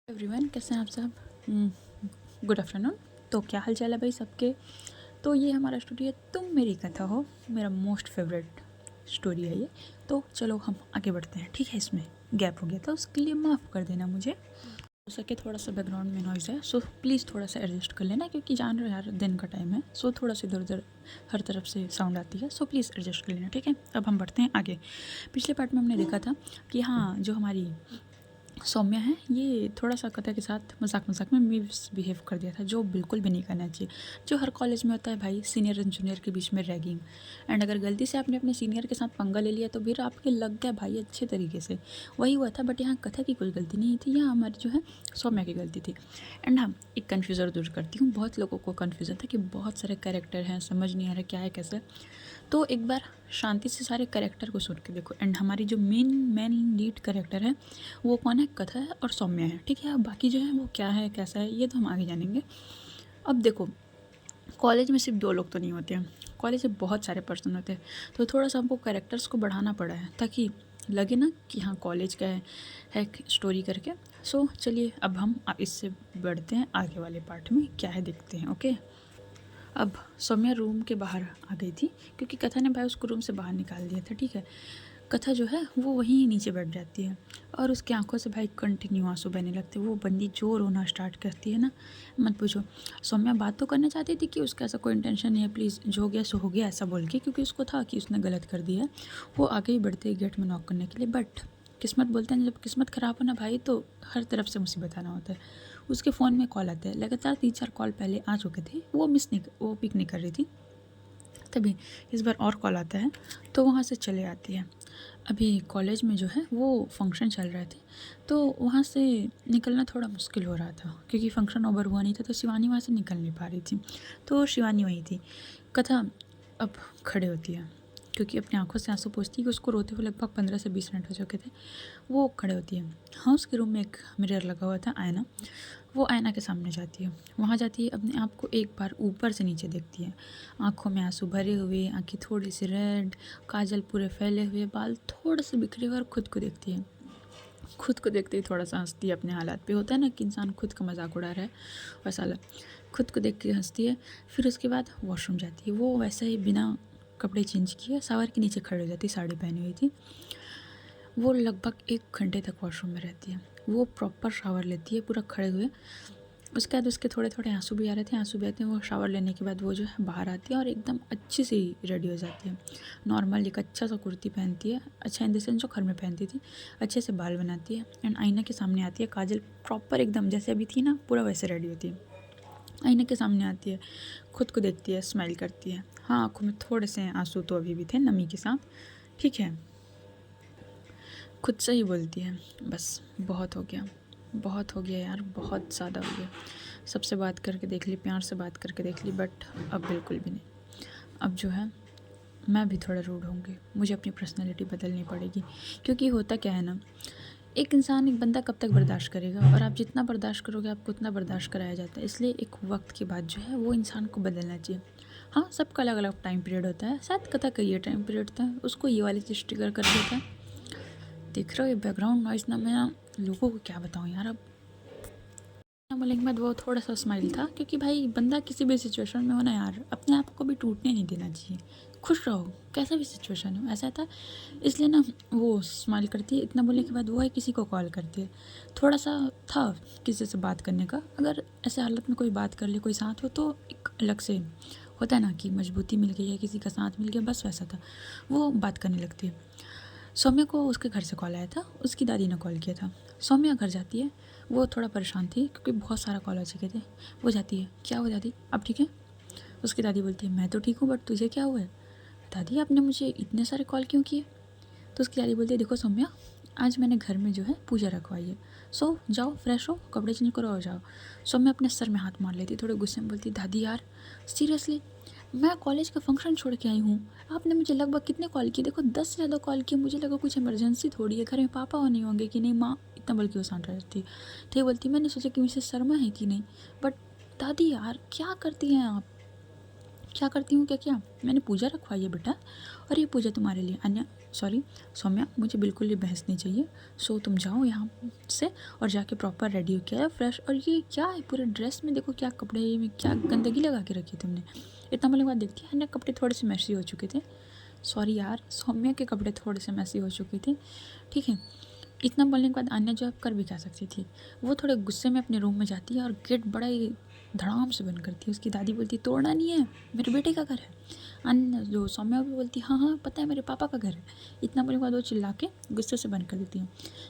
Everyone, कैसे हैं आप सब? Good afternoon. तो क्या हाल चाल है भाई सबके? तो ये हमारा स्टोरी है तुम मेरी कथा हो। मेरा मोस्ट फेवरेट स्टोरी है ये। तो चलो हम आगे बढ़ते हैं। ठीक है, इसमें गैप हो गया था, उसके लिए माफ़ कर देना मुझे। हो सके थोड़ा सा बैकग्राउंड में नॉइज़ है, सो प्लीज़ थोड़ा सा एडजस्ट कर लेना, क्योंकि जान रहे हो यार दिन का टाइम है, सो थोड़ा सा इधर उधर हर तरफ से साउंड आती है, सो प्लीज़ एडजस्ट कर लेना। ठीक है, अब हम बढ़ते हैं आगे। पिछले पार्ट में हमने देखा था कि हाँ, जो हमारी सौम्या है ये थोड़ा सा कथा के साथ मजाक में मिसबिहेव कर दिया था, जो बिल्कुल भी नहीं करना चाहिए। जो हर कॉलेज में होता है भाई, सीनियर एंड जूनियर के बीच में रैगिंग। एंड अगर गलती से आपने अपने सीनियर के साथ पंगा ले लिया तो फिर आपके लग गया भाई अच्छे तरीके से। वही हुआ था, बट यहाँ कथा की कोई गलती नहीं थी, यहाँ हमारी जो है सौम्या की गलती थी। एंड हाँ, एक कन्फ्यूज़र दूर करती हूँ। बहुत लोगों को कन्फ्यूज़न था कि बहुत सारे कैरेक्टर हैं, समझ नहीं आ रहा क्या है कैसे। तो एक बार शांति से सारे कैरेक्टर को सुन के देखो। एंड हमारी जो मेन लीड कैरेक्टर है वो कौन है? कथा है और सौम्या है। ठीक है, अब बाकी जो है वो क्या है कैसा है ये तो हम आगे जानेंगे। अब देखो, कॉलेज में सिर्फ 2 लोग तो नहीं होते हैं, कॉलेज में बहुत सारे पर्सन होते हैं। तो थोड़ा सा हमको कैरेक्टर्स को बढ़ाना पड़ा है ताकि लगे ना कि हाँ कॉलेज का है स्टोरी करके। सो चलिए अब हम इससे बढ़ते हैं आगे वाले पार्ट में, क्या है देखते हैं। ओके, अब सौम्या रूम के बाहर आ गई थी क्योंकि कथा ने भाई उसको रूम से बाहर निकाल दिया था। ठीक है, कथा जो है वो वहीं नीचे बैठ जाती है और उसकी आंखों से भाई कंटिन्यू आंसू बहने लगते हैं। वो बंदी जो रोना स्टार्ट करती है ना, मत पूछो। सौम्या बात तो करना चाहती थी कि उसका ऐसा कोई इंटेंशन नहीं है, प्लीज़ जो हो गया सो हो गया ऐसा बोल के, क्योंकि उसको था कि उसने गलत कर दिया है। वो आगे ही बढ़ते गेट में नॉक करने के लिए, बट किस्मत बोलते हैं जब किस्मत ख़राब हो ना भाई तो हर तरफ से मुसीबत आना होता है। उसके फ़ोन में कॉल आते हैं, लगातार 3-4 कॉल पहले आ चुके थे, वो पिक नहीं कर रही थी। तभी इस बार और कॉल आता है तो वहाँ से चले आती है। अभी कॉलेज में जो है वो फंक्शन चल रहे थे, तो वहाँ से निकलना थोड़ा मुश्किल हो रहा था क्योंकि फंक्शन ओवर हुआ नहीं था, तो शिवानी वहाँ से निकल नहीं पा रही थी। तो शिवानी वहीं थी। कथा अब खड़े होती है क्योंकि अपनी आंखों से आंसू पोंछती है कि उसको रोते हुए लगभग 15 से 20 मिनट हो चुके थे। वो खड़े होती है। हाँ, उसके रूम में एक मिरर लगा हुआ था, आईना। वो आईना के सामने जाती है, वहाँ जाती है, अपने आप को एक बार ऊपर से नीचे देखती है। आँखों में आंसू भरे हुए, आँखें थोड़ी सी रेड, काजल पूरे फैले हुए, बाल थोड़े से बिखरे हुए, और खुद को देखती है। खुद को देखते ही थोड़ा सा हंसती है अपने हालात पे। होता है ना कि इंसान खुद का मजाक उड़ा रहा है, वैसा लग। खुद को देख के हंसती है। फिर उसके बाद वॉशरूम जाती है। वो वैसे ही बिना कपड़े चेंज किए शावर के नीचे खड़ी हो जाती, साड़ी पहनी हुई थी। वो लगभग 1 घंटे तक वॉशरूम में रहती है। वो प्रॉपर शावर लेती है पूरा खड़े हुए। उसके बाद उसके थोड़े थोड़े आंसू भी आ रहे थे, आंसू भी आते हैं। वो शावर लेने के बाद वो जो है बाहर आती है और एकदम अच्छी सी रेडी हो जाती है। नॉर्मल एक अच्छा सा कुर्ती पहनती है, अच्छा इन द सेंस जो घर में पहनती थी। अच्छे से बाल बनाती है एंड आईना के सामने आती है। काजल प्रॉपर एकदम जैसे अभी थी ना, पूरा वैसे रेडी होती है। आईने के सामने आती है, खुद को देखती है, स्माइल करती है। हाँ, आँखों में थोड़े से आंसू तो अभी भी थे नमी के साथ। ठीक है, खुद से ही बोलती है, बस बहुत हो गया, बहुत हो गया यार, बहुत ज़्यादा हो गया। सबसे बात करके देख ली, प्यार से बात करके देख ली, बट अब बिल्कुल भी नहीं। अब जो है मैं भी थोड़ा रूड होंगी, मुझे अपनी पर्सनैलिटी बदलनी पड़ेगी। क्योंकि होता क्या है ना, एक इंसान, एक बंदा कब तक बर्दाश्त करेगा, और आप जितना बर्दाश्त करोगे आपको उतना बर्दाश्त कराया जाता है। इसलिए एक वक्त के बाद जो है वो इंसान को बदलना चाहिए। हाँ, सबका अलग अलग टाइम पीरियड होता है, शायद कथा का ये टाइम पीरियड था, उसको ये वाली चीज़ ट्रिगर कर देता है। देख रहे हो ये बैकग्राउंड नॉइज़ ना, मैं लोगों को क्या बताऊँ यार। अब बोलने के बाद वो थोड़ा सा स्माइल था, क्योंकि भाई बंदा किसी भी सिचुएशन में हो ना यार, अपने आप को भी टूटने नहीं देना चाहिए। खुश रहो कैसा भी सिचुएशन हो, ऐसा था। इसलिए ना वो स्माइल करती है। इतना बोलने के बाद वो है किसी को कॉल करती है। थोड़ा सा था किसी से बात करने का, अगर ऐसे हालत में कोई बात कर ले, कोई साथ हो, तो एक अलग से होता है ना कि मजबूती मिल गई है, किसी का साथ मिल गया, बस वैसा था। वो बात करने लगती है। सौम्या को उसके घर से कॉल आया था, उसकी दादी ने कॉल किया था। सौम्या घर जाती है। वो थोड़ा परेशान थी क्योंकि बहुत सारा कॉल आ चुके थे। वो जाती है, क्या हुआ दादी, अब ठीक है? उसकी दादी बोलती है, मैं तो ठीक हूँ, बट तुझे क्या हुआ है? दादी, आपने मुझे इतने सारे कॉल क्यों किए? तो उसकी दादी बोलती है, देखो सौम्या, आज मैंने घर में जो है पूजा रखवाई है, सो जाओ फ्रेश हो, कपड़े चेंज करो और जाओ। सौम्या अपने सर में हाथ मार लेती, थोड़े गुस्से में बोलती, दादी यार सीरियसली, मैं कॉलेज का फंक्शन छोड़ के आई हूँ, आपने मुझे लगभग कितने कॉल किए? देखो 10 से ज़्यादा कॉल किए, मुझे लगा कुछ इमरजेंसी थोड़ी है, घर में पापा और नहीं होंगे कि नहीं, माँ, इतना बोल के वो शांत रहती। ठीक बोलती, मैंने सोचा कि मिसेस शर्मा है कि नहीं, बट दादी यार क्या करती हैं आप? क्या करती हूँ, क्या किया मैंने, पूजा रखवाई है बेटा, और ये पूजा तुम्हारे लिए। सॉरी सौम्या, मुझे बिल्कुल ये बहस नहीं चाहिए। सो तुम जाओ यहाँ से और जाके प्रॉपर रेडी हो किया है, फ्रेश। और ये क्या है, पूरे ड्रेस में देखो क्या कपड़े में क्या गंदगी लगा के रखी तुमने। इतना बोलने के बाद देखती है अन्य कपड़े थोड़े से मैसी हो चुके थे। सॉरी यार, सौम्या के कपड़े थोड़े से मैसी हो चुके थे, ठीक है। इतना बोलने के बाद अन्य जो कर भी क्या सकती थी, वो थोड़े गुस्से में अपने रूम में जाती है और गेट बड़ा ही धड़ाम से बंद करती है। उसकी दादी बोलती तोड़ना नहीं है, मेरे बेटे का घर है। अन्य जो सौम्या भी बोलती हाँ हाँ पता है, मेरे पापा का घर है। इतना बोलने के बाद वो चिल्ला के गुस्से से बंद कर देती है।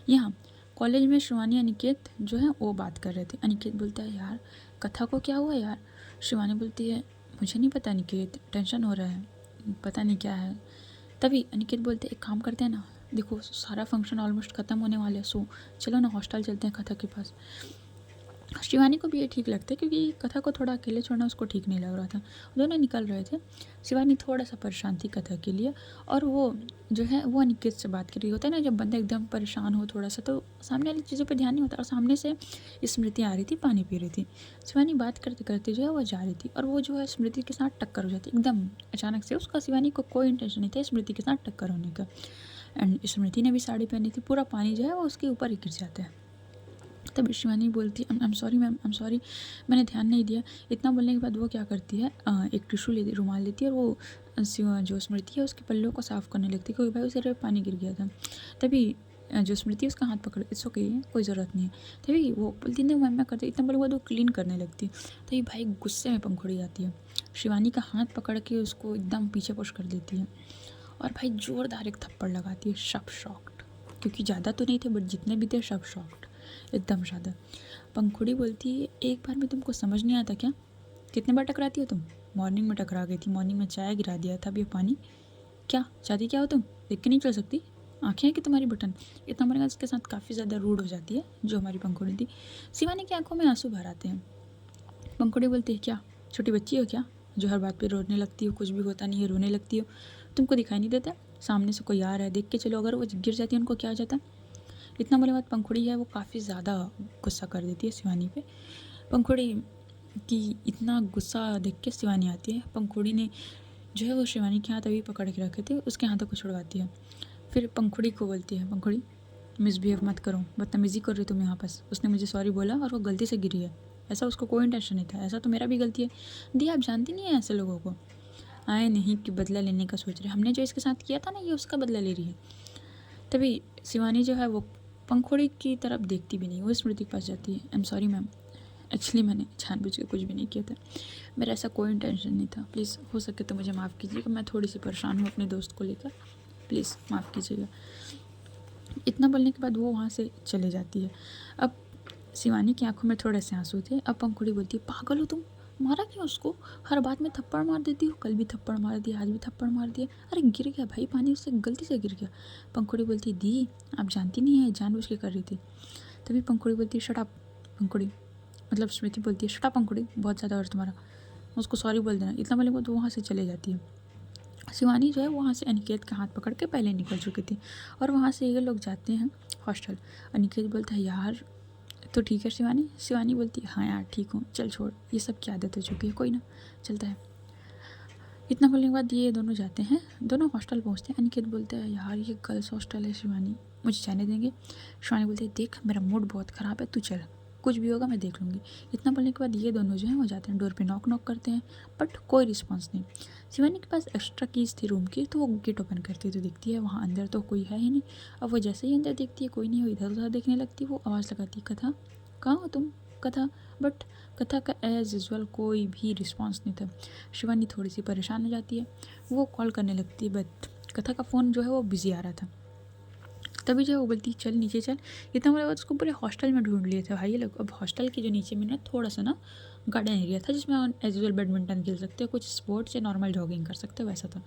यहाँ कॉलेज में शिवानी अनिकेत जो है वो बात कर रहे थे। अनिकेत बोलता है यार कथा को क्या हुआ यार। शिवानी बोलती है मुझे नहीं पता अनिकेत, टेंशन हो रहा है, पता नहीं क्या है। तभी अनिकेत बोलते एक काम करते हैं ना, देखो सारा फंक्शन ऑलमोस्ट ख़त्म होने वाला है, सो चलो ना हॉस्टल चलते हैं कथा के पास। शिवानी को भी ये ठीक लगता है क्योंकि कथा को थोड़ा अकेले छोड़ना उसको ठीक नहीं लग रहा था। दोनों निकल रहे थे। शिवानी थोड़ा सा परेशान थी कथा के लिए, और वो जो है वो अनिकेत से बात कर रही होता है ना, जब बंदा एकदम परेशान हो थोड़ा सा तो सामने वाली चीज़ों पे ध्यान नहीं होता। और सामने से स्मृति आ रही थी, पानी पी रही थी। शिवानी बात करते करते जो है वो जा रही थी और वो जो है स्मृति के साथ टक्कर हो जाती एकदम अचानक से। उसका शिवानी को कोई इंटेंशन नहीं था स्मृति के साथ टक्कर होने का। एंड स्मृति ने भी साड़ी पहनी थी, पूरा पानी जो है वो उसके ऊपर ही गिर जाता है। तब शिवानी बोलती है I am sorry ma'am, I am sorry, मैंने ध्यान नहीं दिया। इतना बोलने के बाद वो क्या करती है, एक टिशू ले रुमाल लेती है और वो जो स्मृति है उसके पल्लों को साफ़ करने लगती है क्योंकि भाई उसे पानी गिर गया था। तभी जो स्मृति उसका हाथ पकड़, इट्स ओके कोई ज़रूरत नहीं है। तभी वो बोलती नहीं मैम मैं करती, इतना बोलने के बाद वो क्लीन करने लगती। तभी भाई गुस्से में पंखुड़ी आती है, शिवानी का हाथ पकड़ के उसको एकदम पीछे पुश कर देती है और भाई ज़ोरदार एक थप्पड़ लगाती है। सब शॉक्ड, क्योंकि ज़्यादा तो नहीं थे बट जितने भी थे सब शॉक्ड, एकदम ज़्यादा। पंखुड़ी बोलती है एक बार में तुमको समझ नहीं आता क्या, कितने बार टकराती हो तुम। मॉर्निंग में टकरा गई थी, मॉर्निंग में चाय गिरा दिया था, अब ये पानी, क्या चाहती क्या हो तुम, देख के नहीं चल सकती, आँखें हैं कि तुम्हारी बटन। इतना मेरे इसके साथ काफ़ी ज़्यादा रूड हो जाती है जो हमारी पंखुड़ी थी। शिवानी की आंखों में आंसू भर आते हैं। पंखुड़ी बोलती है क्या छोटी बच्ची हो क्या, जो हर बात पे रोने लगती हो, कुछ भी होता नहीं है रोने लगती हो, तुमको दिखाई नहीं देता सामने से कोई आ रहा है देख के चलो, अगर वो गिर जाती है उनको क्या आ जाता। इतना बोले बाद पंखुड़ी है वो काफ़ी ज़्यादा गुस्सा कर देती है शिवानी पे। पंखुड़ी की इतना गुस्सा देख के शिवानी आती है। पंखुड़ी ने जो है वो शिवानी के हाथ अभी पकड़ के रखे थे, उसके हाथों को छुड़वाती है। फिर पंखुड़ी को बोलती है पंखुड़ी मिसबिहेव मत करो, बदतमीज़ी कर रही हो तुम यहाँ पास, उसने मुझे सॉरी बोला और वो गलती से गिरी है, ऐसा उसको कोई इंटेंशन नहीं था, ऐसा तो मेरा भी गलती है। दी आप जानती नहीं है ऐसे लोगों को, आए नहीं कि बदला लेने का सोच रहे, हमने जो इसके साथ किया था ना ये उसका बदला ले रही है। तभी शिवानी जो है वो पंखुड़ी की तरफ देखती भी नहीं, वो स्मृति के पास जाती है। I am sorry ma'am, actually मैंने जानबूझ के कुछ भी नहीं किया था, मेरा ऐसा कोई इंटेंशन नहीं था, प्लीज़ हो सके तो मुझे माफ़ कीजिएगा, मैं थोड़ी सी परेशान हूँ अपने दोस्त को लेकर, प्लीज़ माफ़ कीजिएगा। इतना बोलने के बाद वो वहाँ से चले जाती है। अब शिवानी की आंखों में थोड़े से आंसू थे। अब पंखुड़ी बोलती है पागल हो तुम, मारा क्यों उसको, हर बात में थप्पड़ मार देती हो, कल भी थप्पड़ मार दिया, आज भी थप्पड़ मार दिया, अरे गिर गया भाई पानी उससे गलती से गिर गया। पंखुड़ी बोलती दी आप जानती नहीं है जानबूझ के कर रही थी। तभी पंखुड़ी बोलती है शट अप। पंखुड़ी मतलब स्मृति बोलती है शट अप पंखुड़ी, बहुत ज़्यादा और तुम्हारा, उसको सॉरी बोल देना। इतना बोले तो वहाँ से चले जाती है। शिवानी जो है वहाँ से अनिकेत का हाथ पकड़ के पहले निकल चुकी थी और वहाँ से ये लोग जाते हैं हॉस्टल। अनिकेत बोलता है यार तो ठीक है शिवानी, शिवानी बोलती है हाँ यार ठीक हूँ, चल छोड़ ये सब की आदत हो चुकी है, कोई ना चलता है। इतना बोलने के बाद ये दोनों जाते हैं, दोनों हॉस्टल पहुँचते हैं। अनिकेत बोलता है यार ये गर्ल्स हॉस्टल है शिवानी, मुझे जाने देंगे। शिवानी बोलती है देख मेरा मूड बहुत ख़राब है, तू चल, कुछ भी होगा मैं देख लूँगी। इतना बोलने के बाद ये दोनों जो हैं वो जाते हैं, डोर पे नॉक नॉक करते हैं बट कोई रिस्पॉन्स नहीं। शिवानी के पास एक्स्ट्रा कीज़ थी रूम की, तो वो गेट ओपन करती है तो दिखती है वहाँ अंदर तो कोई है ही नहीं। अब वो जैसे ही अंदर देखती है कोई नहीं, वो इधर उधर देखने लगती है, वो आवाज़ लगाती है कथा कहाँ हो तुम कथा, बट कथा का एज यूजल कोई भी रिस्पॉन्स नहीं था। शिवानी थोड़ी सी परेशान हो जाती है, वो कॉल करने लगती है बट कथा का फ़ोन जो है वो बिज़ी आ रहा था। तभी जो है वो बोलती चल नीचे चल। इतना बोला उसको पूरे हॉस्टल में ढूंढ लिए थे भाई ये लोग। अब हॉस्टल के जो नीचे में ना थोड़ा सा ना गार्डन एरिया था जिसमें एज यूजल बैडमिंटन खेल सकते हो, कुछ स्पोर्ट्स या नॉर्मल जॉगिंग कर सकते हो वैसा था।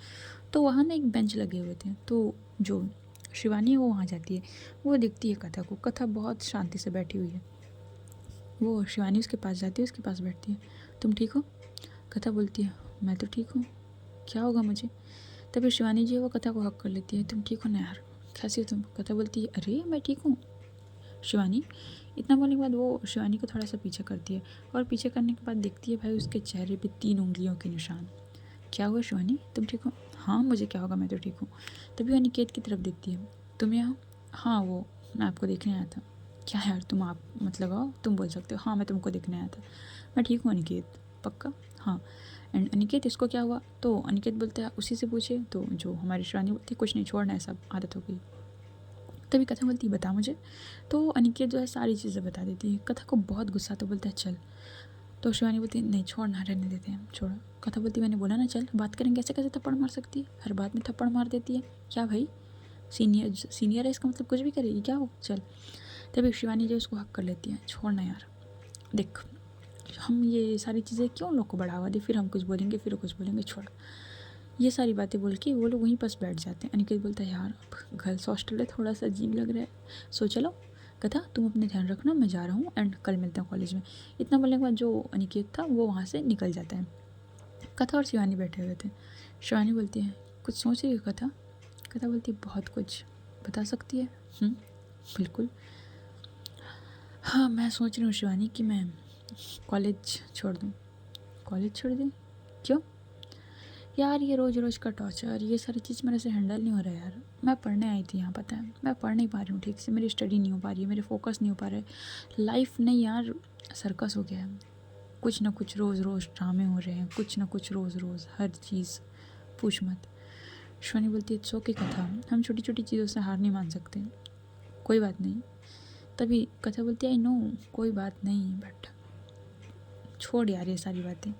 तो वहाँ ना एक बेंच लगे हुए थे, तो जो शिवानी है वो वहाँ जाती है, वो देखती है कथा को, कथा बहुत शांति से बैठी हुई है। वो शिवानी उसके पास जाती है, उसके पास बैठती है, तुम ठीक हो। कथा बोलती है मैं तो ठीक हूँ, क्या होगा मुझे। तभी शिवानी जी वो कथा को हक कर लेती है, तुम ठीक हो ना यार, कैसी हो तुम। कथा बोलती है अरे मैं ठीक हूँ। शिवानी इतना बोलने के बाद वो शिवानी को थोड़ा सा पीछे करती है और पीछे करने के बाद देखती है भाई उसके चेहरे पे 3 उंगलियों के निशान। क्या हुआ शिवानी, तुम ठीक हो? हाँ मुझे क्या होगा, मैं तो ठीक हूँ। तभी वो अनिकेत की तरफ देखती है। तुम यहाँ? हाँ वो मैं आपको देखने आया था। क्या यार तुम आप मत लगाओ, तुम बोल सकते हो। हाँ मैं तुमको देखने आया था। मैं ठीक हूँ अनिकेत, पक्का? हाँ। एंड अनिकेत इसको क्या हुआ? तो अनिकेत बोलता है उसी से पूछे। तो जो हमारी शिवानी बोलती है कुछ नहीं, छोड़ना है, सब आदत हो गई। तभी कथा बोलती है बता मुझे। तो अनिकेत जो है सारी चीज़ें बता देती है। कथा को बहुत गुस्सा, तो बोलता है चल। तो शिवानी बोलती है नहीं छोड़ना, रहने देते हैं, छोड़ो। कथा बोलती है मैंने बोला ना चल बात करेंगे, ऐसे कैसे थप्पड़ मार सकती है, हर बात में थप्पड़ मार देती है। क्या भाई, सीनियर है इसका मतलब कुछ भी करेगी क्या वो, चल। तभी शिवानी जो उसको हक कर लेती है, छोड़ना यार, देख हम ये सारी चीज़ें क्यों लोग को बढ़ावा दे, फिर हम कुछ बोलेंगे फिर कुछ बोलेंगे, छोड़। ये सारी बातें बोल के वो लोग वहीं पास बैठ जाते हैं। अनिकेत बोलता है यार अब गर्ल्स हॉस्टल है, थोड़ा सा अजीब लग रहा है, सो चलो। कथा तुम अपने ध्यान रखना, मैं जा रहा हूँ एंड कल मिलते हैं कॉलेज में। इतना बोलने के बाद जो अनिकेत था वो वहाँ से निकल जाता है। कथा और शिवानी बैठे हुए थे। शिवानी बोलती है कुछ सोच रही हो कथा? कथा बोलती है बहुत कुछ, बता सकती है? बिल्कुल। हाँ मैं सोच रही हूँ शिवानी कि मैं कॉलेज छोड़ दूँ। कॉलेज छोड़ दूँ? क्यों? यार ये रोज़ रोज़ का टॉर्चर, ये सारी चीज़ मेरे से हैंडल नहीं हो रहा है यार। मैं पढ़ने आई थी यहाँ, पता है मैं पढ़ नहीं पा रही हूँ ठीक से, मेरी स्टडी नहीं हो पा रही है, मेरे फोकस नहीं हो पा रहा है। लाइफ नहीं यार, सर्कस हो गया है। कुछ ना कुछ रोज़ रोज़ ड्रामे हो रहे हैं, कुछ ना कुछ रोज़ रोज़ हर चीज़, पूछ मत। शिवानी बोलती है इट्स ओके कथा, हम छोटी छोटी चीज़ों से हार नहीं मान सकते, कोई बात नहीं। तभी कथा बोलती है आई नो कोई बात नहीं, बट छोड़ यार ये सारी बातें।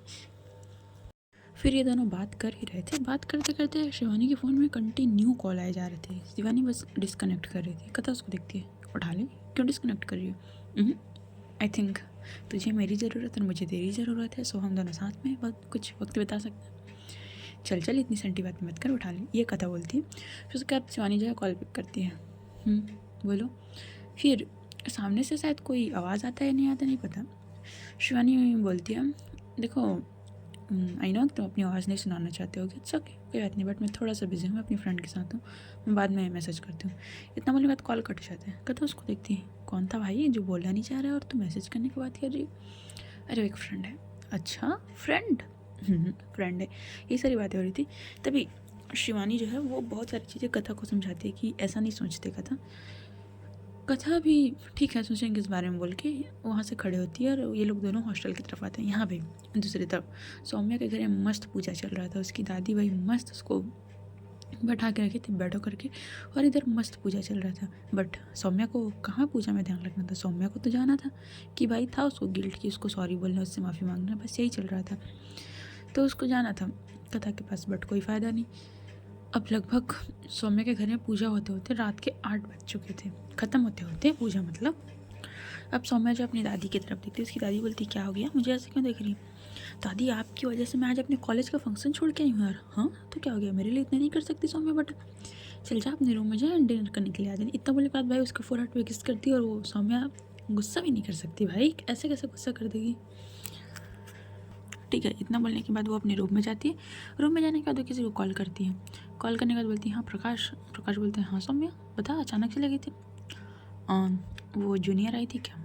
फिर ये दोनों बात कर ही रहे थे। बात करते करते शिवानी के फ़ोन में कंटिन्यू कॉल आए जा रहे थे। शिवानी बस डिस्कनेक्ट कर रही थी। कथा उसको देखती है, उठा ले, क्यों डिस्कनेक्ट कर रही हो? आई थिंक तुझे मेरी ज़रूरत और मुझे तेरी ज़रूरत है, सो हम दोनों साथ में बहुत कुछ वक्त बिता सकते हैं। चल चल इतनी सैंटी बात मत कर, उठा ले, ये कथा बोलती है। फिर उसके बाद शिवानी जो है कॉल पिक करती है। बोलो। फिर सामने से शायद कोई आवाज़ आता है, नहीं आता नहीं पता। शिवानी बोलती है देखो आई नो तुम अपनी आवाज़ नहीं सुनाना चाहते होगे, इट्स ओके कोई बात नहीं, बट मैं थोड़ा सा बिजी हूँ, अपनी फ्रेंड के साथ हूँ, मैं बाद में मैसेज करती हूँ। इतना बोलने के बाद कॉल कट जाता है। कथा उसको देखती है, कौन था भाई जो बोलना नहीं चाह रहा है और तू मैसेज करने की बात कर रही है? अरे एक फ्रेंड है। अच्छा फ्रेंड, फ्रेंड है, ये सारी बातें हो रही थी। तभी शिवानी जो है वो बहुत सारी चीज़ें कथा को समझाती है कि ऐसा नहीं सोचते कथा। कथा भी ठीक है सोचेंगे इस बारे में बोल के वहाँ से खड़े होती है और ये लोग दोनों हॉस्टल की तरफ आते हैं। यहाँ पे दूसरी तरफ सौम्या के घर में मस्त पूजा चल रहा था, उसकी दादी भाई मस्त उसको बैठा के रखी थी बैठो करके, और इधर मस्त पूजा चल रहा था। बट सौम्या को कहाँ पूजा में ध्यान रखना था, सौम्या को तो जाना था कि भाई था उसको गिल्ट की उसको सॉरी बोलना, उससे माफ़ी मांगना, बस यही चल रहा था। तो उसको जाना था कथा के पास, बट कोई फ़ायदा नहीं। अब लगभग सौम्या के घर में पूजा होते होते रात के 8 बज चुके थे, ख़त्म होते होते पूजा मतलब। अब सौम्या जो अपनी दादी की तरफ देखती है, उसकी दादी बोलती क्या हो गया, मुझे ऐसे क्यों देख रही? दादी आपकी वजह से मैं आज अपने कॉलेज का फंक्शन छोड़ के आई हूँ यार। हाँ तो क्या हो गया, मेरे लिए इतना नहीं कर सकती सौम्या? बट चल जा अपने रूम में जा, डिनर करने के लिए आ जाए। इतना बोलने के बाद भाई उसका फोरहेड पे किस करती है और वो सौम्या गुस्सा भी नहीं कर सकती। भाई ऐसे कैसे गुस्सा कर देगी? ठीक है, इतना बोलने के बाद वो अपने रूम में जाती है। रूम में जाने के बाद वो किसी को कॉल करती है। कॉल करने के बाद बोलती है हाँ प्रकाश। प्रकाश बोलते हैं हाँ सौम्या बता, अचानक से लगी थी। वो जूनियर आई थी क्या?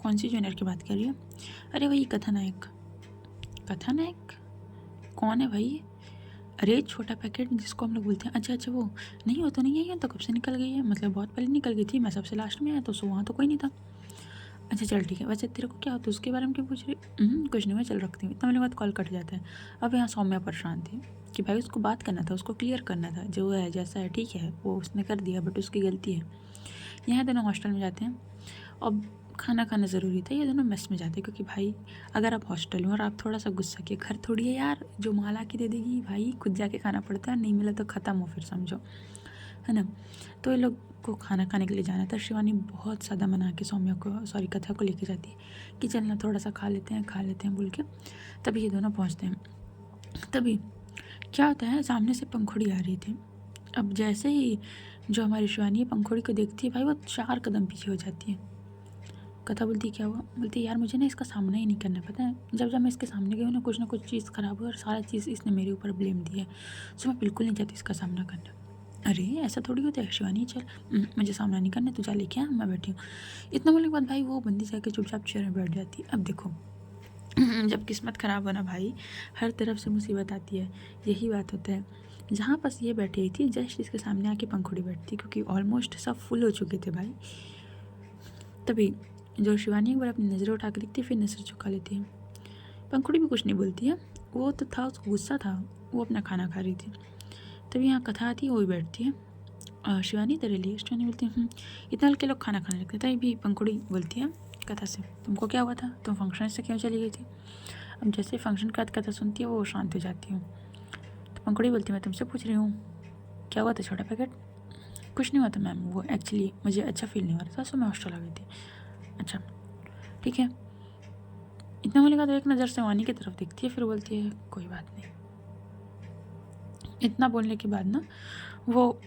कौन सी जूनियर की बात कर रही है? अरे वही कथानायक। कथानायक कौन है भाई? अरे छोटा पैकेट जिसको हम लोग बोलते हैं। अच्छा अच्छा वो नहीं, वो तो नहीं आई है, तो कब से निकल गई है, मतलब बहुत पहले निकल गई थी, मैं सबसे लास्ट में आया तो वहाँ तो कोई नहीं था। अच्छा चल ठीक है, वैसे तेरे को क्या होता है उसके बारे में क्यों पूछ रही? कुछ नहीं, मैं चल रखती हूँ। इतना मेरे बाद कॉल कट जाता है। अब यहाँ सौम्या परेशान थी कि भाई उसको बात करना था, उसको क्लियर करना था, जो है जैसा है ठीक है, वो उसने कर दिया बट उसकी गलती है। यहाँ दोनों हॉस्टल में जाते हैं। अब खाना खाना ज़रूरी था, ये दोनों मेस में जाते हैं क्योंकि भाई अगर आप हॉस्टल में और आप थोड़ा सा गुस्सा किए, घर थोड़ी है यार जो माला की दे देगी, भाई खुद जाके खाना पड़ता है, नहीं मिला तो ख़त्म हो फिर समझो, है ना। तो ये लोग को खाना खाने के लिए जाना था। शिवानी बहुत ज़्यादा मना के सौम्या को सॉरी कथा को लेके जाती है कि चलना थोड़ा सा खा लेते हैं बोल के। तभी ये दोनों पहुँचते हैं। तभी क्या होता है, सामने से पंखुड़ी आ रही थी। अब जैसे ही जो हमारी शिवानी है पंखुड़ी को देखती है, भाई वो 4 कदम पीछे हो जाती है। कथा बोलती क्या हुआ? बोलती यार मुझे ना इसका सामना ही नहीं करना, पता है जब जब मैं इसके सामने गई हूँ ना कुछ ना कुछ चीज़ ख़राब हुई और सारा चीज़ इसने मेरे ऊपर ब्लेम दिया है, सो मैं बिल्कुल नहीं चाहती इसका सामना करना। अरे ऐसा थोड़ी होता है शिवानी, चल मुझे सामना नहीं करना, तू जा लेके आ, मैं बैठी हूँ। इतना बोलने के बाद भाई वो बंदी जाके चुपचाप चेयर में बैठ जाती है। अब देखो जब किस्मत ख़राब हो ना भाई, हर तरफ से मुसीबत आती है, यही बात होता है। जहाँ बस ये बैठी हुई थी, जस्ट इसके सामने आके पंखुड़ी बैठती, क्योंकि ऑलमोस्ट सब फुल हो चुके थे भाई। तभी जो शिवानी एक बार अपनी नज़रें उठा के देखती है, फिर नज़र झुका लेती है। पंखुड़ी भी कुछ नहीं बोलती है, वो तो था, उसको गुस्सा था, वो अपना खाना खा रही थी। तभी यहाँ कथा आती है, वो भी बैठती है। शिवानी तेरे लिए। शिवानी बोलती है इतना हल्के लोग खाना खाने लगते। तभी भी पंखुड़ी बोलती है कथा से, तुमको क्या हुआ था, तुम फंक्शन से क्यों चली गई थी। अब जैसे फंक्शन के बाद कथा सुनती है, वो शांत हो जाती है। तो पंखुड़ी बोलती है मैं तुमसे पूछ रही हूँ क्या हुआ था छोटा पैकेट। कुछ नहीं हुआ था मैम, वो एक्चुअली मुझे अच्छा फील नहीं हो रहा था, सो मैं हॉस्टल आ गई थी। अच्छा ठीक है। इतना बोलेगा तो एक नज़र से वानी की तरफ देखती है, फिर बोलती है कोई बात नहीं। इतना बोलने के बाद ना वो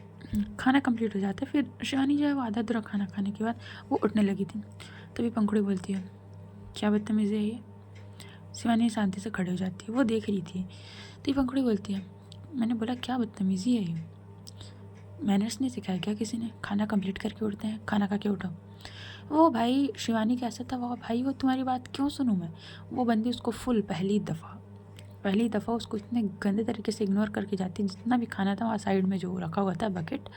खाना कंप्लीट हो जाता है। फिर शिवानी जो है वो आधा अधूरा खाना खाने के बाद वो उठने लगी थी। तभी पंखुड़ी बोलती है क्या बदतमीज़ी है ये। शिवानी शांति से खड़ी हो जाती है, वो देख रही थी। तो पंखुड़ी बोलती है मैंने बोला क्या बदतमीज़ी है ये, मैनर्स नहीं सिखाया क्या किसी ने, खाना कंप्लीट करके उठते हैं, खाना खा के उठो। वो भाई शिवानी कैसा था वो भाई, वो तुम्हारी बात क्यों सुनूँ मैं। वो बंदी उसको फुल पहली दफ़ा उसको इतने गंदे तरीके से इग्नोर करके जाती है। जितना भी खाना था वहाँ साइड में जो रखा हुआ था बकेट,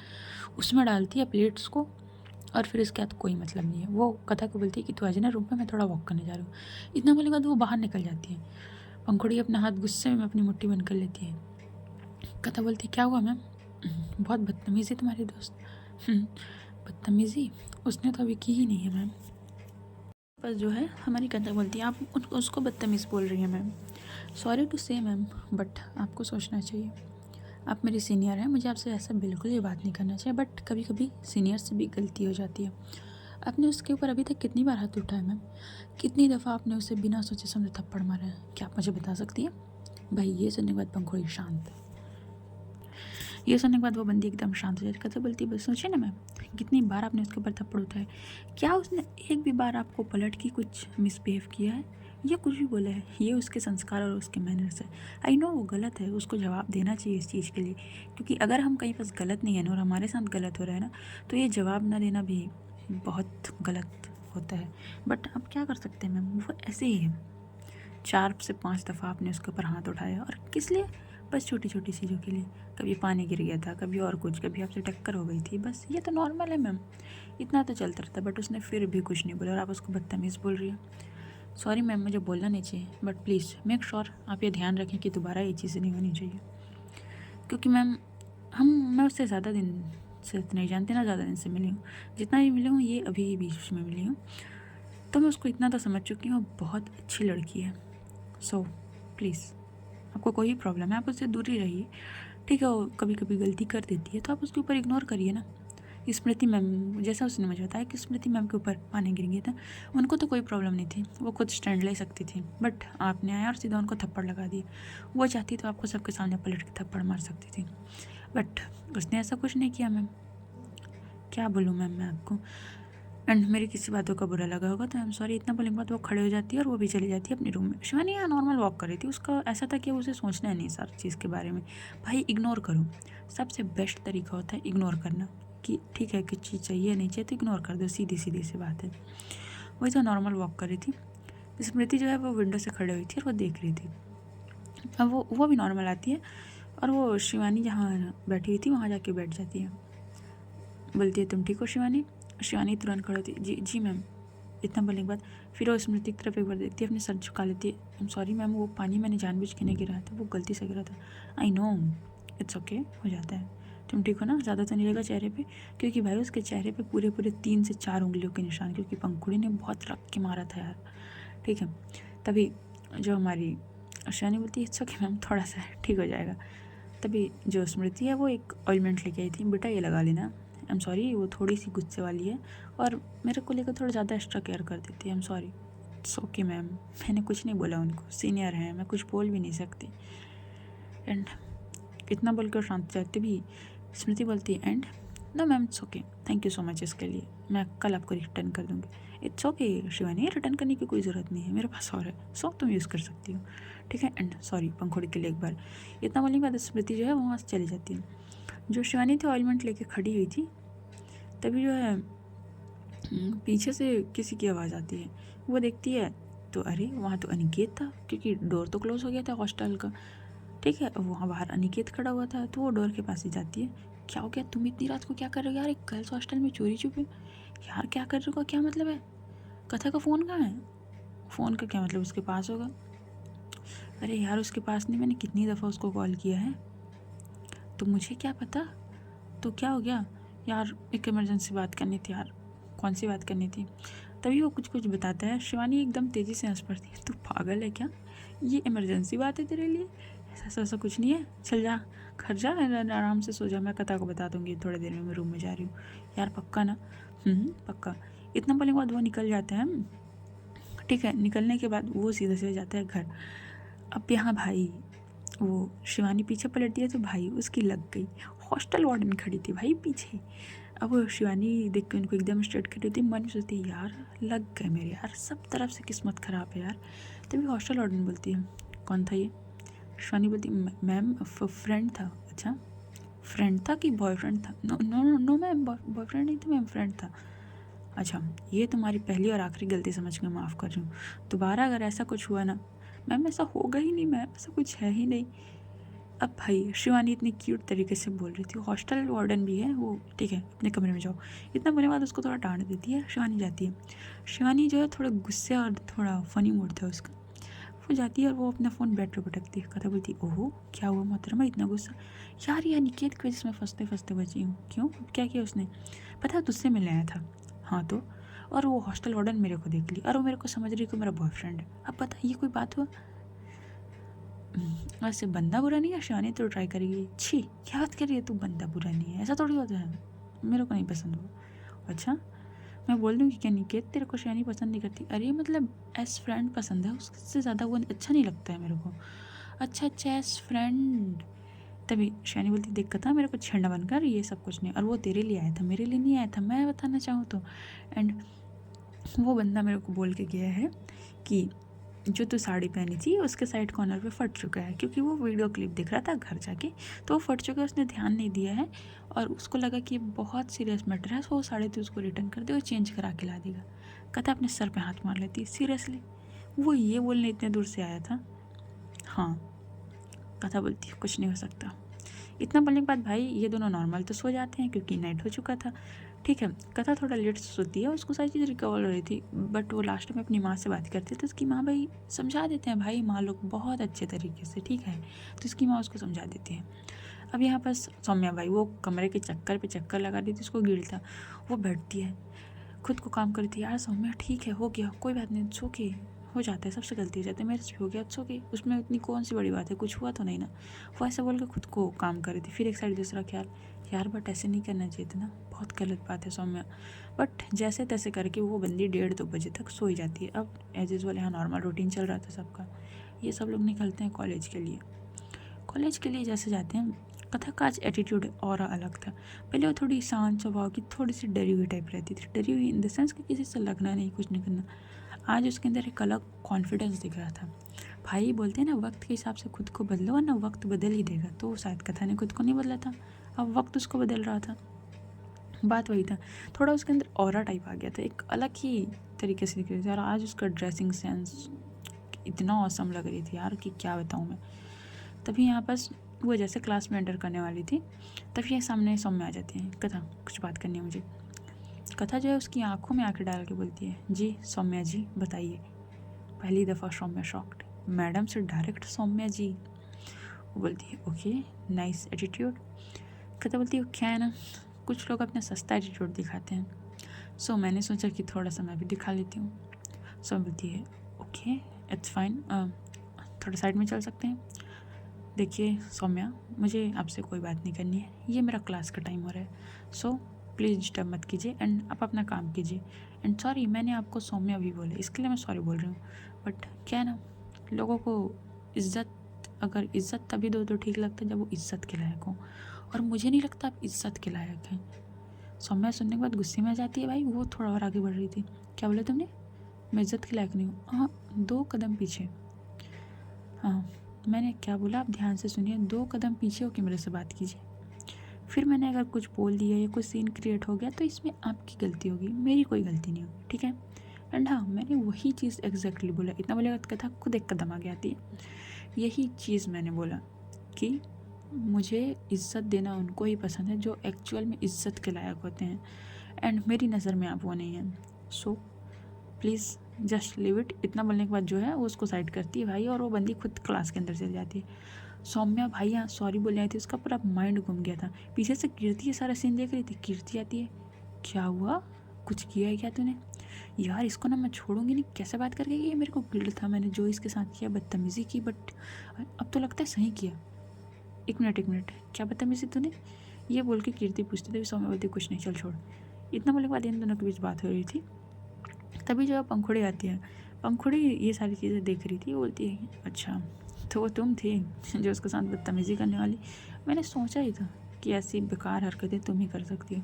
उसमें डालती है प्लेट्स को, और फिर इसके बाद कोई मतलब नहीं है। वो कथा को बोलती है कि तू आज ना रूम में, मैं थोड़ा वॉक करने जा रही हूँ। इतना बोलेगा तो वो बाहर निकल जाती है। पंखुड़ी अपना हाथ गुस्से में अपनी मुट्ठी बंद कर लेती है। कथा बोलती है क्या हुआ मैम, बहुत बदतमीज़ी तुम्हारी दोस्त। बदतमीज़ी उसने तो अभी की ही नहीं है मैम। बस जो है हमारी कथा बोलती है आप उसको बदतमीज़ बोल रही हैं मैम। सॉरी टू से मैम, बट आपको सोचना चाहिए, आप मेरी सीनियर हैं, मुझे आपसे ऐसा बिल्कुल ये बात नहीं करना चाहिए, बट कभी कभी सीनियर से भी गलती हो जाती है। आपने उसके ऊपर अभी तक कितनी बार हाथ उठाया मैम, कितनी दफ़ा आपने उसे बिना सोचे समझे थप्पड़ मारा है, क्या आप मुझे बता सकती हैं। भाई ये सुनने के बाद पंखुड़ी शांत। ये सुनने के बाद वो बंदी एकदम शांत हो जाती, कैसे बोलती है बस सोचिए ना मैम, कितनी बार आपने उसके ऊपर थप्पड़ उठाए, क्या उसने एक भी बार आपको पलट के कुछ मिसबिहेव किया है या कुछ भी बोला है। ये उसके संस्कार और उसके मैनर्स है। आई नो वो गलत है, उसको जवाब देना चाहिए इस चीज़ के लिए, क्योंकि अगर हम कहीं पास गलत नहीं है ना और हमारे साथ गलत हो रहा है ना, तो ये जवाब ना देना भी बहुत गलत होता है। बट आप क्या कर सकते हैं मैम, वो ऐसे ही है। 4 से 5 दफ़ा आपने उसके ऊपर हाथ उठाया, और किस लिए, बस छोटी छोटी चीज़ों के लिए। कभी पानी गिर गया था, कभी और कुछ, कभी आपसे टक्कर हो गई थी, बस ये तो नॉर्मल है मैम, इतना तो चलता रहता। बट उसने फिर भी कुछ नहीं बोला और आप उसको बदतमीज़ बोल रही है। सॉरी मैम, मुझे बोलना नहीं चाहिए, बट प्लीज़ मेक श्योर आप ये ध्यान रखें कि दोबारा ये चीज़ें नहीं होनी चाहिए। क्योंकि मैम मैं उससे ज़्यादा दिन से नहीं जानती ना, ज़्यादा दिन से मिली हूँ, जितना भी मिली हूँ ये अभी बीच में मिली हूँ, तो मैं उसको इतना तो समझ चुकी हूँ, बहुत अच्छी लड़की है। सो प्लीज़ आपको कोई प्रॉब्लम है आप उससे दूर ही रहिए, ठीक है। वो कभी कभी गलती कर देती है तो आप उसके ऊपर इग्नोर करिए ना। स्मृति मैम, जैसा उसने मुझे बताया कि स्मृति मैम के ऊपर पानी गिर गया था, उनको तो कोई प्रॉब्लम नहीं थी, वो खुद स्टैंड ले सकती थी, बट आपने आया और सीधा उनको थप्पड़ लगा दिया। वो चाहती तो आपको सबके सामने पलट के थप्पड़ मार सकती थी, बट उसने ऐसा कुछ नहीं किया मैम। क्या बोलूँ मैम मैं आपको, एंड मेरी किसी बातों का बुरा लगा होगा तो आई एम सॉरी। इतना बोलने के बाद वो खड़े हो जाती है और वो भी चली जाती है अपने रूम में। शिवानी यहाँ नॉर्मल वॉक कर रही थी, उसका ऐसा था कि उसे सोचना है नहीं सारी चीज़ के बारे में। भाई इग्नोर करो, सबसे बेस्ट तरीका होता है इग्नोर करना, कि ठीक है कि चीज़ चाहिए नहीं चाहिए तो इग्नोर कर दो, सीधी सीधी सी बात है। वही तो नॉर्मल वॉक कर रही थी, स्मृति जो है वो विंडो से खड़े हुई थी और वो देख रही थी। अब वो भी नॉर्मल आती है और वो शिवानी जहाँ बैठी हुई थी वहाँ जाके बैठ जाती है। बोलती है तुम ठीक हो शिवानी। शिवानी तुरंत खड़ी होती है, जी जी मैम। इतना बोलने के बाद फिर वो स्मृति की तरफ एक बार देखती है, अपने सर झुका लेती है। आई एम सॉरी मैम, वो पानी मैंने जानबूझ के नहीं गिराया था, वो गलती से गिरा था। आई नो, इट्स ओके, हो जाता है। तुम ठीक हो ना, ज़्यादा तो नहीं लगा चेहरे पे, क्योंकि भाई उसके चेहरे पे पूरे 3 से 4 उंगलियों के निशान, क्योंकि पंखुड़ी ने बहुत रख के मारा था यार, ठीक है। तभी जो हमारी शिवानी बोलती है इट्स ओके मैम, थोड़ा सा ठीक हो जाएगा। तभी जो स्मृति है वो एक ऑइलमेंट लेके आई थी, बेटा ये लगा लेना। आई एम सॉरी, वो थोड़ी सी गुस्से वाली है और मेरे को लेकर थोड़ा ज़्यादा एक्स्ट्रा केयर कर देती है। I am sorry. It's okay ma'am, मैंने कुछ नहीं बोला, उनको सीनियर हैं, मैं कुछ बोल भी नहीं सकती। एंड इतना बोल कर शांत जाते भी स्मृति बोलती है and no ma'am it's okay, thank you so much इसके लिए, मैं कल आपको रिटर्न कर दूँगी। इट्स ओके शिवानी, रिटर्न करने की कोई ज़रूरत नहीं है, मेरे पास और है, सो तुम यूज़ कर सकती हो, ठीक है। एंड सॉरी पंखुड़ी के लिए एक बार। इतना बोलने के बाद स्मृति जो है वहाँ से चली जाती है। जो शिवानी थी ऑइलमेंट लेके खड़ी हुई थी, तभी जो है पीछे से किसी की आवाज़ आती है। वो देखती है तो अरे वहाँ तो अनिकेत था, क्योंकि डोर तो क्लोज़ हो गया था हॉस्टल का। ठीक है, वहाँ बाहर अनिकेत खड़ा हुआ था, तो वो डोर के पास ही जाती है। क्या हो गया, तुम इतनी रात को क्या कर रहे हो यार, एक गर्ल्स हॉस्टल में चोरी छुपे? यार क्या कर रहे हो, क्या मतलब है? कथा का फ़ोन कहाँ है? फ़ोन का क्या मतलब, उसके पास होगा। अरे यार उसके पास नहीं, मैंने कितनी दफ़ा उसको कॉल किया है। तो मुझे क्या पता, तो क्या हो गया? यार एक इमरजेंसी बात करनी थी यार। कौन सी बात करनी थी? तभी वो कुछ कुछ बताता है। शिवानी एकदम तेज़ी से हंस पड़ती है, तू पागल है क्या? ये इमरजेंसी बात है तेरे लिए? ऐसा ऐसा कुछ नहीं है, चल जा घर जा, आराम से सो जा, मैं कथा को बता दूंगी थोड़ी देर में, मैं रूम में जा रही हूँ। यार पक्का ना? पक्का। इतना बोलने के बाद वो निकल जाता है। ठीक है, निकलने के बाद वो सीधे से जाता है घर। अब यहाँ भाई, वो शिवानी पीछे पलटती है तो भाई उसकी लग गई। हॉस्टल वार्डन खड़ी थी भाई पीछे। अब वो शिवानी देख के उनको एकदम स्ट्रेट खड़ी होती, मन में सोचती है यार लग गए मेरे, यार सब तरफ से किस्मत ख़राब है यार। तभी हॉस्टल वार्डन बोलती है, कौन था ये? शिवानी बोलती, मैम फ्रेंड था। अच्छा, फ्रेंड था कि बॉयफ्रेंड था? No no no no ma'am, boyfriend नहीं था मैम, फ्रेंड था। अच्छा, ये तुम्हारी पहली और आखिरी गलती समझ के माफ़ कर रही हूँ। दोबारा अगर ऐसा कुछ हुआ ना मैम, ऐसा होगा ही नहीं मैम, ऐसा कुछ है ही नहीं। अब भाई शिवानी इतनी क्यूट तरीके से बोल रही थी, हॉस्टल वार्डन भी है वो, ठीक है अपने कमरे में जाओ। इतना बोलने के बाद उसको थोड़ा डांट देती है, शिवानी जाती है। शिवानी जो है थोड़ा गुस्से और थोड़ा फ़नी मूड था उसका। वो जाती है और वो अपना फ़ोन बेड पर पटकती है। कथा बोलती, ओहो क्या हुआ मोहतरमा, इतना गुस्सा? यार ये अनिकेत की वजह से मैं फंसते फंसते बची हूँ। क्यों, क्या किया उसने? पता है तुझसे मिलने आया था। हाँ तो? और वो हॉस्टल वार्डन मेरे को देख ली और वो मेरे को समझ रही कि मेरा बॉयफ्रेंड है। अब पता ये कोई बात हुआ? वैसे बंदा बुरा नहीं है, शिवानी तो ट्राई करेगी। छी क्या बात कर रही है तू, बंदा बुरा नहीं है, ऐसा थोड़ी होता है, मेरे को नहीं पसंद वो। अच्छा, मैं बोल दूँगी क्या निकेत तेरे को शिवानी पसंद नहीं करती? अरे मतलब एज फ्रेंड पसंद है, उससे ज़्यादा वो अच्छा नहीं लगता है मेरे को। अच्छा अच्छा, एज फ्रेंड। तभी शिवानी बोलती, देख कथा मेरे को छेड़ना बनकर, ये सब कुछ नहीं, और वो तेरे लिए आया था, मेरे लिए नहीं आया था, मैं बताना चाहूँ तो। एंड वो बंदा मेरे को बोल के गया है कि जो तू साड़ी पहनी थी उसके साइड कॉर्नर पे फट चुका है, क्योंकि वो वीडियो क्लिप दिख रहा था घर जाके, तो वो फट चुका है, उसने ध्यान नहीं दिया है और उसको लगा कि बहुत सीरियस मैटर है, तो वो साड़ी तो उसको रिटर्न कर दे और चेंज करा के ला देगा। कथा अपने सर पे हाथ मार लेती, सीरियसली वो ये बोलने इतने दूर से आया था? हाँ। कथा बोलती है, कुछ नहीं हो सकता। इतना बोलने के बाद भाई ये दोनों नॉर्मल तो सो जाते हैं, क्योंकि नाइट हो चुका था। ठीक है, कथा थोड़ा लेट से सोती है, उसको सारी चीज़ रिकवर हो रही थी, बट वो लास्ट में अपनी माँ से बात करती है, तो उसकी माँ भाई समझा देते हैं, भाई माँ लोग बहुत अच्छे तरीके से, ठीक है, तो उसकी माँ उसको समझा देती है। अब यहाँ पर सौम्या भाई वो कमरे के चक्कर पे चक्कर लगा रही थी, उसको गिरता, वो बैठती है, खुद को काम करती है, यार सौम्या ठीक है, हो गया, कोई बात नहीं, इट्स ओके, हो जाता है, सबसे गलती हो जाती है, मेरे से भी हो गया, इट्स ओके, उसमें इतनी कौन सी बड़ी बात है, कुछ हुआ तो नहीं ना। वो ऐसे बोल के खुद को काम कर रही थी। फिर एक साइड दूसरा ख्याल, यार बट ऐसे नहीं करना चाहिए था ना, बहुत गलत बात है सौम्या। बट जैसे तैसे करके वो बंदी 1:30-2 बजे तक सो ही जाती है। अब एज यूजुअल यहाँ नॉर्मल रूटीन चल रहा था सबका। ये सब लोग निकलते हैं कॉलेज के लिए। कॉलेज के लिए जैसे जाते हैं, कथा का आज एटीट्यूड और अलग था। पहले वो थोड़ी शांत स्वभाव की, थोड़ी सी डरी हुई टाइप रहती थी, डरी हुई इन द सेंस कि किसी से लगना नहीं, कुछ नहीं करना। आज उसके अंदर एक अलग कॉन्फिडेंस दिख रहा था। भाई बोलते हैं ना, वक्त के हिसाब से खुद को बदलो वरना वक्त बदल ही देगा, तो शायद कथा ने खुद को नहीं बदला था, अब वक्त उसको बदल रहा था। बात वही था, थोड़ा उसके अंदर ऑरा टाइप आ गया था, एक अलग ही तरीके से दिख रही थी। और आज उसका ड्रेसिंग सेंस इतना औसम लग रही थी यार कि क्या बताऊँ मैं। तभी यहाँ पास वो जैसे क्लास में एंटर करने वाली थी, तभी ये सामने सौम्य आ जाती है, कथा कुछ बात करनी है मुझे। कथा जो है उसकी आंखों में आंखें डाल के बोलती है, जी सौम्या जी बताइए। पहली दफ़ा सौम्या शॉक्ड, मैडम से डायरेक्ट सौम्या जी। वो बोलती है, ओके नाइस एटीट्यूड। कथा बोलती है, क्या है ना, कुछ लोग अपना सस्ता एटीट्यूड दिखाते हैं, सो मैंने सोचा कि थोड़ा सा मैं भी दिखा लेती हूँ। सो बोलती है, ओके इट्स फाइन, थोड़ा साइड में चल सकते हैं। देखिए सौम्या, मुझे आपसे कोई बात नहीं करनी है, ये मेरा क्लास का टाइम हो रहा है, सो प्लीज़ डिस्टर्ब मत कीजिए एंड आप अपना काम कीजिए। एंड सॉरी मैंने आपको सौम्या भी बोले, इसके लिए मैं सॉरी बोल रही हूँ। बट क्या है ना, लोगों को इज़्ज़त, अगर इज़्ज़त तभी दो तो ठीक लगता है जब वो इज़्ज़त के लायक हो, और मुझे नहीं लगता आप इज़्ज़त के लायक हैं। सौम्या सुनने के बाद गुस्से में आ जाती है। भाई वो थोड़ा और आगे बढ़ रही थी, क्या बोला तुमने? मैं इज़्ज़त के लायक नहीं हूँ? हाँ, 2 कदम पीछे। हाँ, मैंने क्या बोला आप ध्यान से सुनिए, 2 कदम पीछे होकर मेरे से बात कीजिए। फिर मैंने अगर कुछ बोल दिया या कुछ सीन क्रिएट हो गया तो इसमें आपकी गलती होगी, मेरी कोई गलती नहीं होगी, ठीक है? एंड हाँ, मैंने वही चीज़ एग्जैक्टली बोला। इतना बोलेगा तो कथा खुद एक कदम आगे आती है। यही चीज़ मैंने बोला कि मुझे इज़्ज़त देना उनको ही पसंद है जो एक्चुअल में इज़्ज़त के लायक होते हैं, एंड मेरी नज़र में आप वो नहीं हैं। So please just live it. इतना बोलने के बाद जो है वो उसको साइड करती है भाई, और वो बंदी खुद क्लास के अंदर चली जाती है। सौम्या भाई यहाँ सॉरी बोलने आई थी, उसका पूरा माइंड घूम गया था। पीछे से कीर्ति ये सारा सीन देख रही थी। कीर्ति आती है, क्या हुआ, कुछ किया है क्या तूने? यार इसको ना मैं छोड़ूंगी नहीं। कैसे बात करके, ये मेरे को गिल्ड था, मैंने जो इसके साथ किया बदतमीज़ी की, बट अब तो लगता है सही किया। एक मिनट, क्या बदतमीज़ी तूने? ये बोल के कीर्ति पूछती थी, सौम्या बोलती कुछ नहीं, चल छोड़। इतना बोलने के बाद इन दोनों के बीच बात हो रही थी। तभी जो है पंखुड़ी आती है। पंखुड़ी ये सारी चीज़ें देख रही थी, बोलती है अच्छा तो वो तुम थी जो उसके साथ बदतमीज़ी करने वाली। मैंने सोचा ही था कि ऐसी बेकार हरकतें तुम ही कर सकती हो।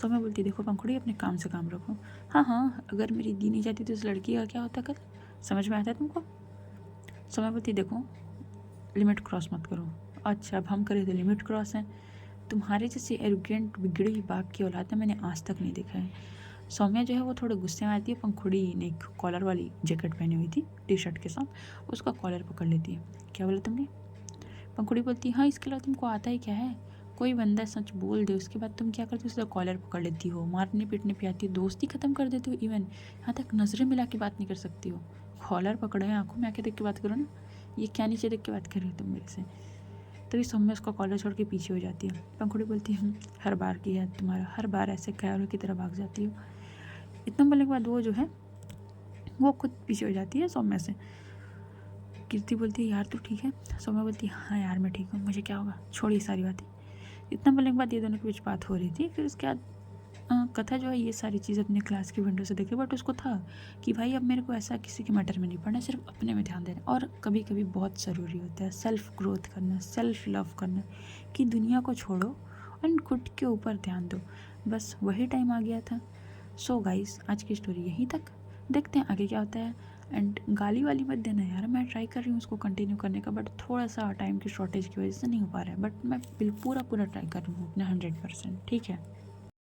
तो मैं बोलती देखो पंखुड़ी, अपने काम से काम रखो। हाँ, अगर मेरी दी नहीं जाती तो इस लड़की का क्या होता कल, समझ में आता है तुमको? तो मैं बोलती देखो, लिमिट क्रॉस मत करो। अच्छा, अब हम करें तो लिमिट क्रॉस है? तुम्हारे जैसे एरोगेंट बिगड़ी बाप की औलाद है मैंने आज तक नहीं देखा है। सौम्या जो है वो थोड़े गुस्से में आती है। पंखुड़ी ने एक कॉलर वाली जैकेट पहनी हुई थी टी शर्ट के साथ, उसका कॉलर पकड़ लेती है। क्या बोला तुमने? पंखुड़ी बोलती है हाँ, इसके अलावा तुमको आता ही क्या है? कोई बंदा सच बोल दे उसके बाद तुम क्या करती हो? उसका कॉलर पकड़ लेती हो, मारने पीटने पे आती हो, दोस्ती ख़त्म कर देती हो, इवन यहाँ तक नज़रें मिला के बात नहीं कर सकती हो। कॉलर पकड़े हैं, आंखों में आके देख के बात करो ना। ये क्या नीचे देख के बात कर रही हो तुम मेरे से? तभी सौम्या उसका कॉलर छोड़ के पीछे हो जाती है। पंखुड़ी बोलती है हर बार की है तुम्हारा, हर बार ऐसे ख्यालों की तरह भाग जाती हो। इतना बोलने के बाद वो जो है वो खुद पीछे हो जाती है सौम्या से। कीर्ति बोलती है यार तू ठीक है? सौम्या बोलती है हाँ यार मैं ठीक हूँ, मुझे क्या होगा, छोड़िए सारी बातें। इतना बोलने के बाद ये दोनों के बीच बात हो रही थी। फिर उसके बाद कथा जो है ये सारी चीज़ अपने क्लास की विंडो से देखी, बट उसको था कि भाई अब मेरे को ऐसा किसी के मैटर में नहीं पड़ना, सिर्फ अपने में ध्यान देना। और कभी कभी बहुत ज़रूरी होता है सेल्फ ग्रोथ करना, सेल्फ लव करना, कि दुनिया को छोड़ो एंड खुद के ऊपर ध्यान दो। बस वही टाइम आ गया था। सो गाइस, आज की स्टोरी यहीं तक, देखते हैं आगे क्या होता है। एंड गाली वाली मत देना यार, मैं ट्राई कर रही हूँ उसको कंटिन्यू करने का, बट थोड़ा सा टाइम की शॉर्टेज की वजह से नहीं हो पा रहा है, बट मैं पूरा ट्राई कर रही हूँ अपने 100%। ठीक है।